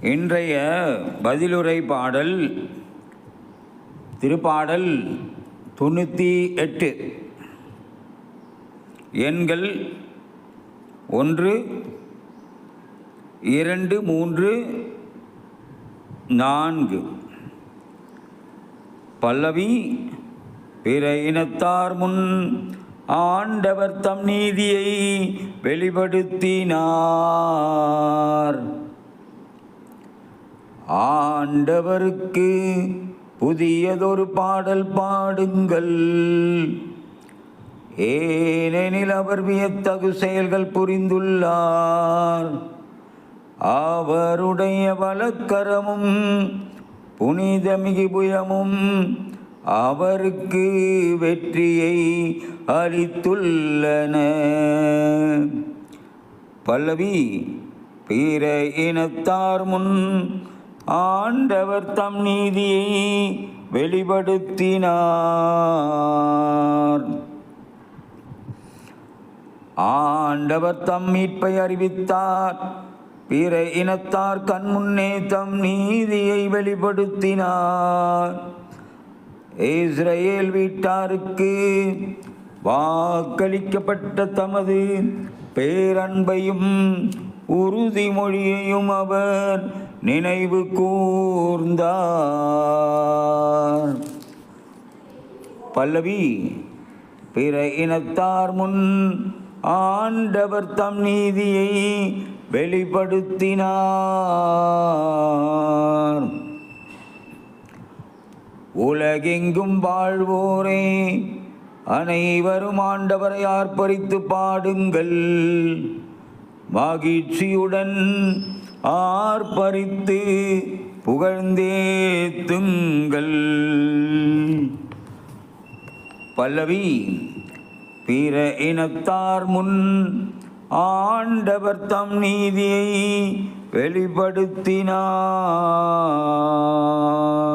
இன்றைய பதிலுரை பாடல் திருப்பாடல் 98. எண்கள் 1, 2, 3, 4. பல்லவி. பிற இனத்தார் முன் ஆண்டவர் தம் நீதியை வெளிப்படுத்தினார். ஆண்டவருக்கு புதியதொரு பாடல் பாடுங்கள், ஏனெனில் அவர் வியத்தகு செயல்கள் புரிந்துள்ளார். அவருடைய வலக்கரமும் புனிதமிகு புயமும் அவருக்கு வெற்றியை அளித்துள்ளன. பல்லவி. பிற இனத்தார் முன் ஆண்டவர் தம் நீதியை வெளிப்படுத்தினார். ஆண்டவர் தம் மீட்பை அறிவித்தார். பிற இனத்தார் கண்முன்னே தம் நீதியை வெளிப்படுத்தினார். இஸ்ரவேல் வீட்டாருக்கு வாக்களிக்கப்பட்ட தமது பேரன்பையும் உறுதிமொழியையும் அவர் நினைவு கூர்ந்தார். பல்லவி. பிற இனத்தார் முன் ஆண்டவர் தம் நீதியை வெளிப்படுத்தினார். உலகெங்கும் வாழ்வோரே, அனைவரும் ஆண்டவரை ஆர்ப்பரித்து பாடுங்கள், மகிழ்ச்சியுடன் ஆர்ப்பரித்து புகழ்ந்தேத்துங்கள். பல்லவி. பிற இனத்தார் முன் ஆண்டவர் தம் நீதியை வெளிப்படுத்தினார்.